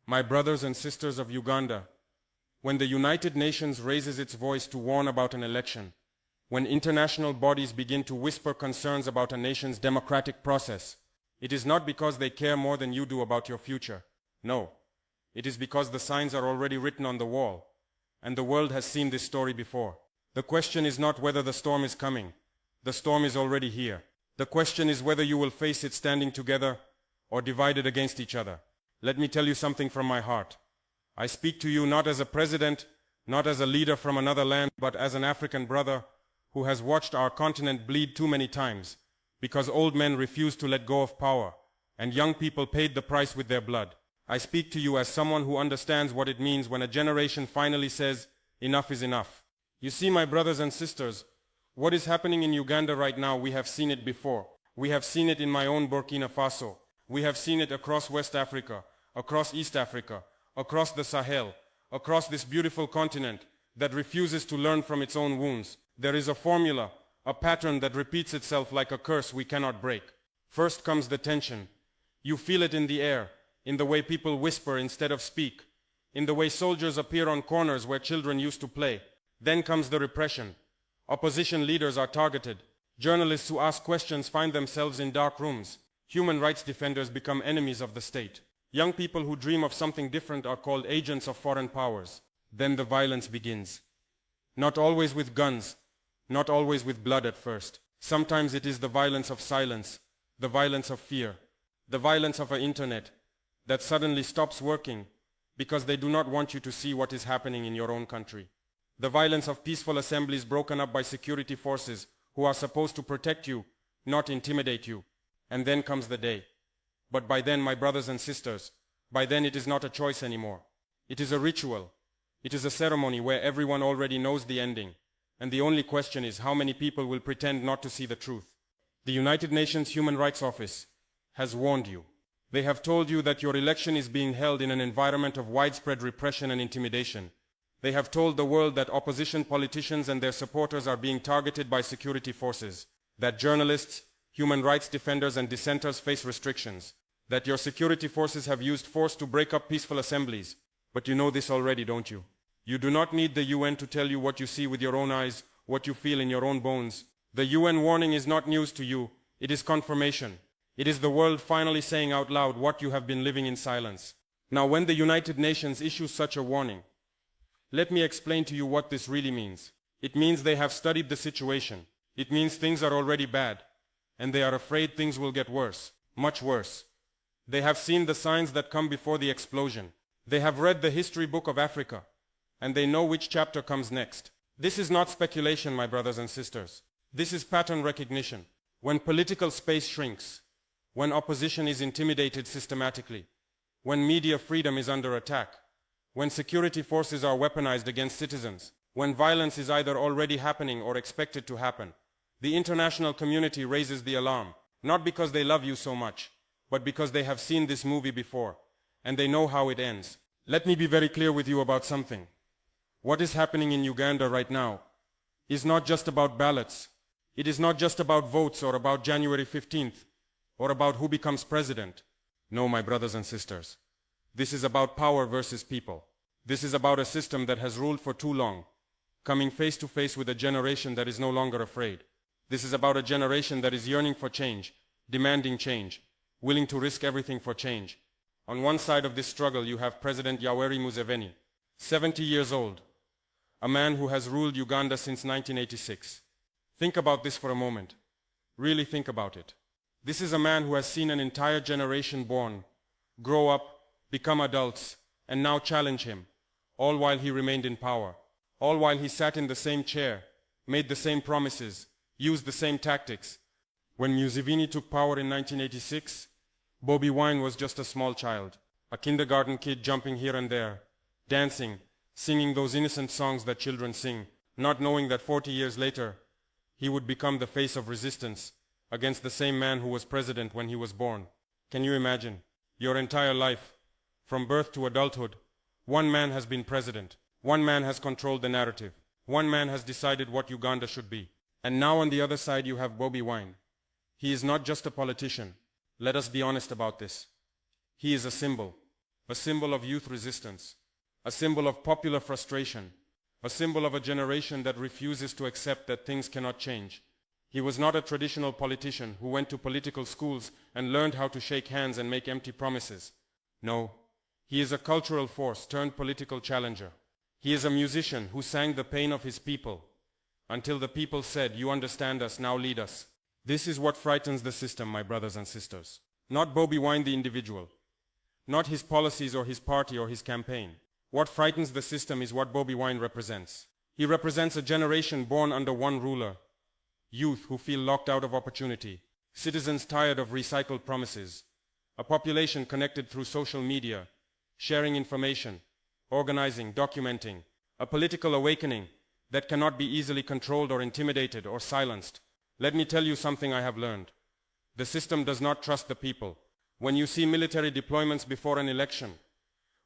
My brothers and sisters of Uganda, when the United Nations raises its voice to warn about an election, when international bodies begin to whisper concerns about a nation's democratic process, it is not because they care more than you do about your future. No, it is because the signs are already written on the wall, and the world has seen this story before. The question is not whether the storm is coming. The storm is already here. The question is whether you will face it standing together or divided against each other. Let me tell you something from my heart. I speak to you not as a president, not as a leader from another land, but as an African brother who has watched our continent bleed too many times because old men refused to let go of power and young people paid the price with their blood. I speak to you as someone who understands what it means when a generation finally says, enough is enough. You see, my brothers and sisters, what is happening in Uganda right now, we have seen it before. We have seen it in my own Burkina Faso. We have seen it across West Africa, across East Africa, across the Sahel, across this beautiful continent that refuses to learn from its own wounds. There is a formula, a pattern that repeats itself like a curse we cannot break. First comes the tension. You feel it in the air, in the way people whisper instead of speak, in the way soldiers appear on corners where children used to play. Then comes the repression. Opposition leaders are targeted. Journalists who ask questions find themselves in dark rooms. Human rights defenders become enemies of the state. Young people who dream of something different are called agents of foreign powers. Then the violence begins. Not always with guns, not always with blood at first. Sometimes it is the violence of silence, the violence of fear, the violence of an internet that suddenly stops working because they do not want you to see what is happening in your own country. The violence of peaceful assemblies broken up by security forces who are supposed to protect you, not intimidate you. And then comes the day. But by then, my brothers and sisters, by then it is not a choice anymore. It is a ritual. It is a ceremony where everyone already knows the ending. And the only question is how many people will pretend not to see the truth. The United Nations Human Rights Office has warned you. They have told you that your election is being held in an environment of widespread repression and intimidation. They have told the world that opposition politicians and their supporters are being targeted by security forces, that journalists, human rights defenders and dissenters face restrictions, that your security forces have used force to break up peaceful assemblies. But you know this already, don't you? You do not need the UN to tell you what you see with your own eyes, what you feel in your own bones. The UN warning is not news to you, it is confirmation. It is the world finally saying out loud what you have been living in silence. Now, when the United Nations issues such a warning, let me explain to you what this really means. It means they have studied the situation. It means things are already bad. And they are afraid things will get worse, much worse. They have seen the signs that come before the explosion. They have read the history book of Africa, and they know which chapter comes next. This is not speculation, my brothers and sisters. This is pattern recognition. When political space shrinks, when opposition is intimidated systematically, when media freedom is under attack, when security forces are weaponized against citizens, when violence is either already happening or expected to happen, the international community raises the alarm, not because they love you so much, but because they have seen this movie before, and they know how it ends. Let me be very clear with you about something. What is happening in Uganda right now is not just about ballots. It is not just about votes or about January 15th, or about who becomes president. No, my brothers and sisters. This is about power versus people. This is about a system that has ruled for too long, coming face to face with a generation that is no longer afraid. This is about a generation that is yearning for change, demanding change, willing to risk everything for change. On one side of this struggle you have President Yoweri Museveni, 70 years old, a man who has ruled Uganda since 1986. Think about this for a moment. Really think about it. This is a man who has seen an entire generation born, grow up, become adults, and now challenge him, all while he remained in power, all while he sat in the same chair, made the same promises, used the same tactics. When Museveni took power in 1986, Bobi Wine was just a small child, a kindergarten kid jumping here and there, dancing, singing those innocent songs that children sing, not knowing that 40 years later, he would become the face of resistance against the same man who was president when he was born. Can you imagine? Your entire life, from birth to adulthood, one man has been president. One man has controlled the narrative. One man has decided what Uganda should be. And now on the other side you have Bobi Wine. He is not just a politician. Let us be honest about this. He is a symbol. a symbol of youth resistance, a symbol of popular frustration, a symbol of a generation that refuses to accept that things cannot change. He was not a traditional politician who went to political schools and learned how to shake hands and make empty promises. No, he is a cultural force turned political challenger. He is a musician who sang the pain of his people until the people said, "You understand us, now lead us." This is what frightens the system, my brothers and sisters. Not Bobi Wine the individual, not his policies or his party or his campaign. What frightens the system is what Bobi Wine represents. He represents a generation born under one ruler, youth who feel locked out of opportunity, citizens tired of recycled promises, a population connected through social media, sharing information, organizing, documenting, a political awakening that cannot be easily controlled or intimidated or silenced. Let me tell you something I have learned. The system does not trust the people. When you see military deployments before an election,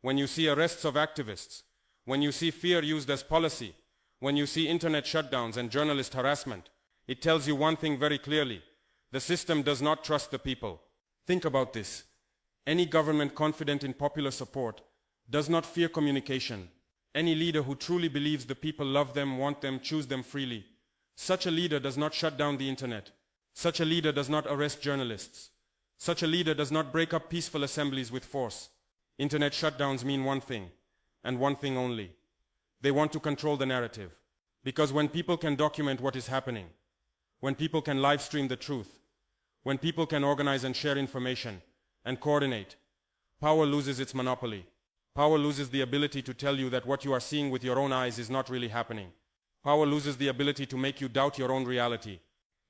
when you see arrests of activists, when you see fear used as policy, when you see internet shutdowns and journalist harassment, it tells you one thing very clearly. The system does not trust the people. Think about this. Any government confident in popular support does not fear communication. Any leader who truly believes the people love them, want them, choose them freely, such a leader does not shut down the internet. Such a leader does not arrest journalists. Such a leader does not break up peaceful assemblies with force. Internet shutdowns mean one thing, and one thing only. They want to control the narrative. Because when people can document what is happening, when people can live stream the truth, when people can organize and share information and coordinate, power loses its monopoly. Power loses the ability to tell you that what you are seeing with your own eyes is not really happening. Power loses the ability to make you doubt your own reality.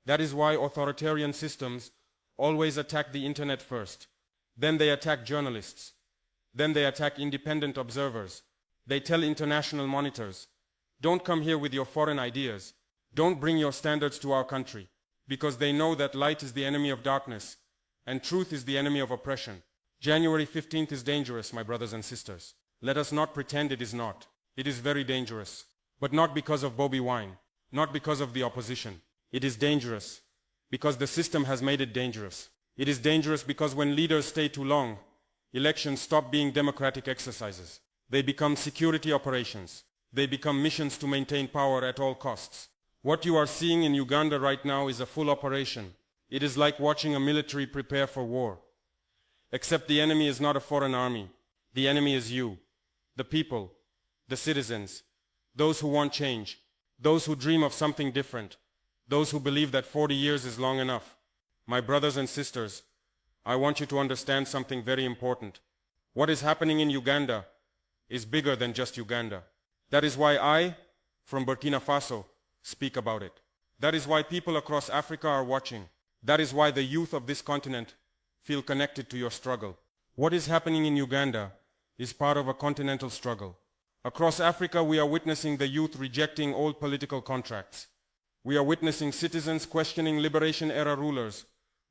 That is why authoritarian systems always attack the internet first. Then they attack journalists. Then they attack independent observers. They tell international monitors, "Don't come here with your foreign ideas. Don't bring your standards to our country." Because they know that light is the enemy of darkness and truth is the enemy of oppression. January 15th is dangerous, my brothers and sisters. Let us not pretend it is not. It is very dangerous. But not because of Bobi Wine, not because of the opposition. It is dangerous because the system has made it dangerous. It is dangerous because when leaders stay too long, elections stop being democratic exercises. They become security operations. They become missions to maintain power at all costs. What you are seeing in Uganda right now is a full operation. It is like watching a military prepare for war. Except the enemy is not a foreign army. The enemy is you, the people, the citizens, those who want change, those who dream of something different, those who believe that 40 years is long enough. My brothers and sisters, I want you to understand something very important. What is happening in Uganda is bigger than just Uganda. That is why I, from Burkina Faso, speak about it. That is why people across Africa are watching. That is why the youth of this continent feel connected to your struggle. What is happening in Uganda is part of a continental struggle. Across Africa, we are witnessing the youth rejecting old political contracts. We are witnessing citizens questioning liberation-era rulers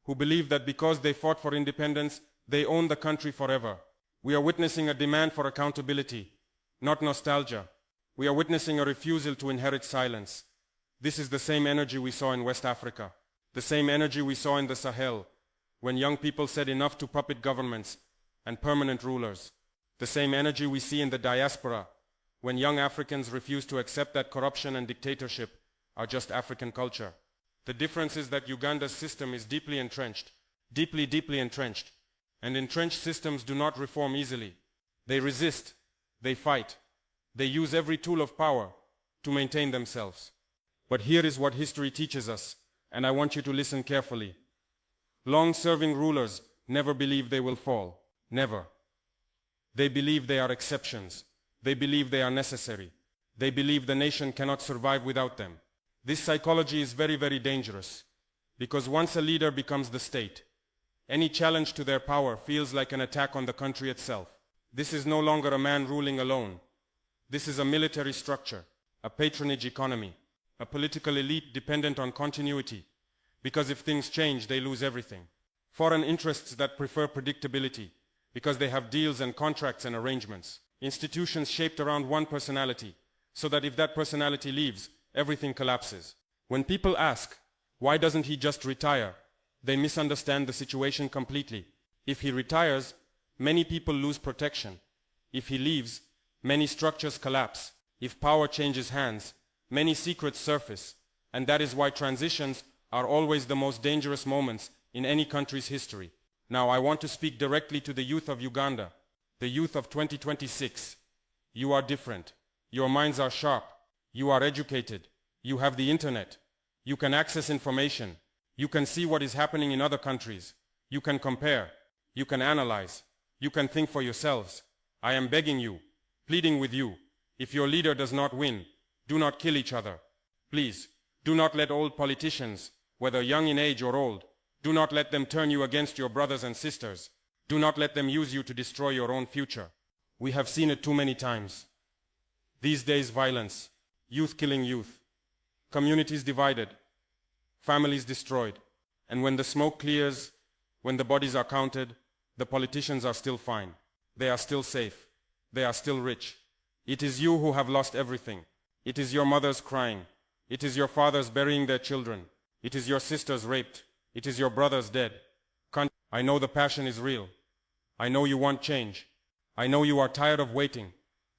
who believe that because they fought for independence, they own the country forever. We are witnessing a demand for accountability, not nostalgia. We are witnessing a refusal to inherit silence. This is the same energy we saw in West Africa, the same energy we saw in the Sahel, when young people said enough to puppet governments and permanent rulers. The same energy we see in the diaspora, when young Africans refuse to accept that corruption and dictatorship are just African culture. The difference is that Uganda's system is deeply entrenched, deeply entrenched, and entrenched systems do not reform easily. They resist, they fight, they use every tool of power to maintain themselves. But here is what history teaches us, and I want you to listen carefully. Long-serving rulers never believe they will fall. Never. They believe they are exceptions. They believe they are necessary. They believe the nation cannot survive without them. This psychology is very, very dangerous, because once a leader becomes the state, any challenge to their power feels like an attack on the country itself. This is no longer a man ruling alone. This is a military structure, a patronage economy, a political elite dependent on continuity, because if things change, they lose everything. Foreign interests that prefer predictability, because they have deals and contracts and arrangements. Institutions shaped around one personality, so that if that personality leaves, everything collapses. When people ask, why doesn't he just retire? They misunderstand the situation completely. If he retires, many people lose protection. If he leaves, many structures collapse. If power changes hands, many secrets surface. And that is why transitions are always the most dangerous moments in any country's history. Now I want to speak directly to the youth of Uganda, the youth of 2026. You are different. Your minds are sharp. You are educated. You have the internet. You can access information. You can see what is happening in other countries. You can compare. You can analyze. You can think for yourselves. I am begging you, pleading with you. If your leader does not win, do not kill each other. Please, do not let old politicians, whether young in age or old, do not let them turn you against your brothers and sisters. Do not let them use you to destroy your own future. We have seen it too many times. These days, violence, youth killing youth, communities divided, families destroyed. And when the smoke clears, when the bodies are counted, the politicians are still fine. They are still safe. They are still rich. It is you who have lost everything. It is your mothers crying. It is your fathers burying their children. It is your sisters raped. It is your brothers dead. I know the passion is real. I know you want change. I know you are tired of waiting,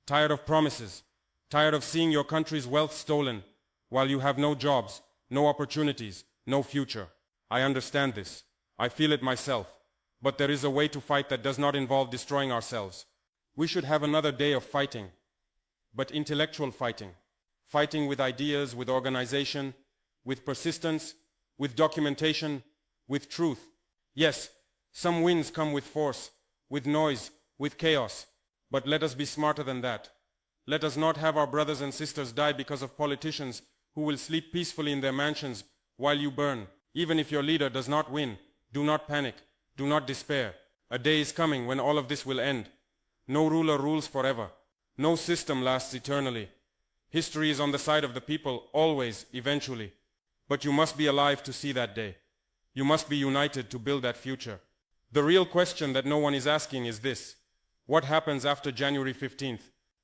tired of promises, tired of seeing your country's wealth stolen while you have no jobs, no opportunities, no future. I understand this. I feel it myself. But there is a way to fight that does not involve destroying ourselves. We should have another day of fighting, but intellectual fighting. Fighting with ideas, with organization, with persistence, with documentation, with truth. Yes, some wins come with force, with noise, with chaos. But let us be smarter than that. Let us not have our brothers and sisters die because of politicians who will sleep peacefully in their mansions while you burn. Even if your leader does not win, do not panic, do not despair. A day is coming when all of this will end. No ruler rules forever. No system lasts eternally. History is on the side of the people, always, eventually. But you must be alive to see that day. You must be united to build that future. The real question that no one is asking is this: what happens after January 15th?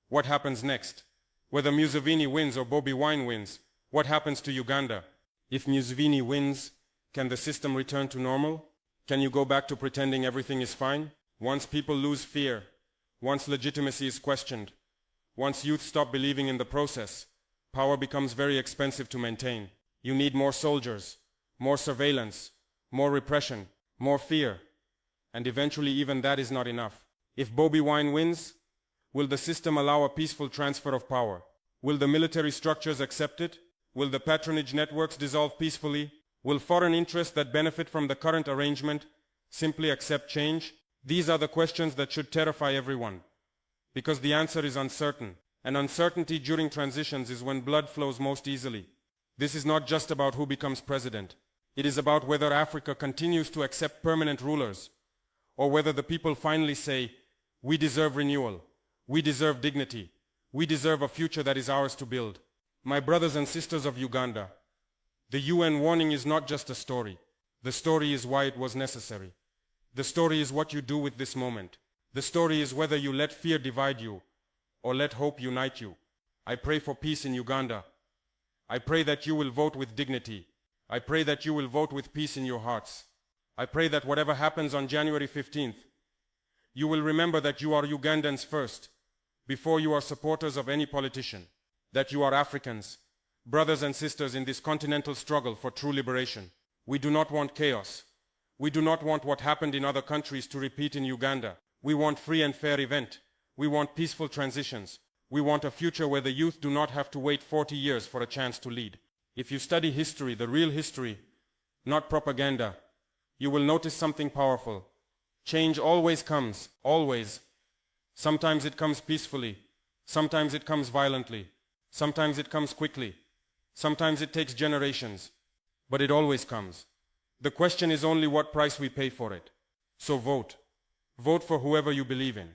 What happens next? Whether Museveni wins or Bobi Wine wins, what happens to Uganda? If Museveni wins, can the system return to normal? Can you go back to pretending everything is fine? Once people lose fear, once legitimacy is questioned, once youth stop believing in the process, power becomes very expensive to maintain. You need more soldiers, more surveillance, more repression, more fear. And eventually even that is not enough. If Bobi Wine wins, will the system allow a peaceful transfer of power? Will the military structures accept it? Will the patronage networks dissolve peacefully? Will foreign interests that benefit from the current arrangement simply accept change? These are the questions that should terrify everyone, because the answer is uncertain, and uncertainty during transitions is when blood flows most easily. This is not just about who becomes president. It is about whether Africa continues to accept permanent rulers, or whether the people finally say, we deserve renewal, we deserve dignity, we deserve a future that is ours to build. My brothers and sisters of Uganda, the UN warning is not just a story. The story is why it was necessary. The story is what you do with this moment. The story is whether you let fear divide you or let hope unite you. I pray for peace in Uganda. I pray that you will vote with dignity. I pray that you will vote with peace in your hearts. I pray that whatever happens on January 15th, you will remember that you are Ugandans first, before you are supporters of any politician, that you are Africans, brothers and sisters in this continental struggle for true liberation. We do not want chaos. We do not want what happened in other countries to repeat in Uganda. We want free and fair event. We want peaceful transitions. We want a future where the youth do not have to wait 40 years for a chance to lead. If you study history, the real history, not propaganda, you will notice something powerful. Change always comes, always. Sometimes it comes peacefully. Sometimes it comes violently. Sometimes it comes quickly. Sometimes it takes generations. But it always comes. The question is only what price we pay for it. So vote. Vote for whoever you believe in.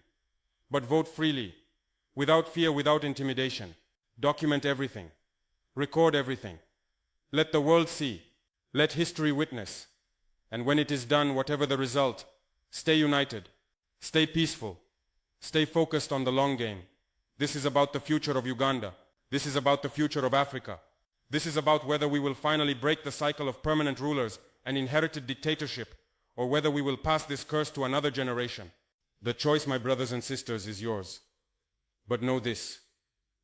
But vote freely, without fear, without intimidation. Document everything. Record everything. Let the world see. Let history witness. And when it is done, whatever the result, stay united. Stay peaceful. Stay focused on the long game. This is about the future of Uganda. This is about the future of Africa. This is about whether we will finally break the cycle of permanent rulers and inherited dictatorship, or whether we will pass this curse to another generation. The choice, my brothers and sisters, is yours. But know this,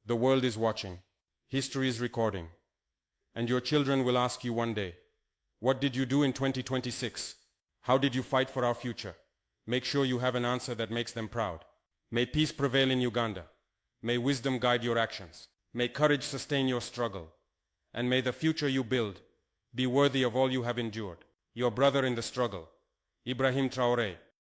the world is watching, history is recording, and your children will ask you one day, what did you do in 2026? How did you fight for our future? Make sure you have an answer that makes them proud. May peace prevail in Uganda. May wisdom guide your actions. May courage sustain your struggle. And may the future you build be worthy of all you have endured. Your brother in the struggle, Ibrahim Traore.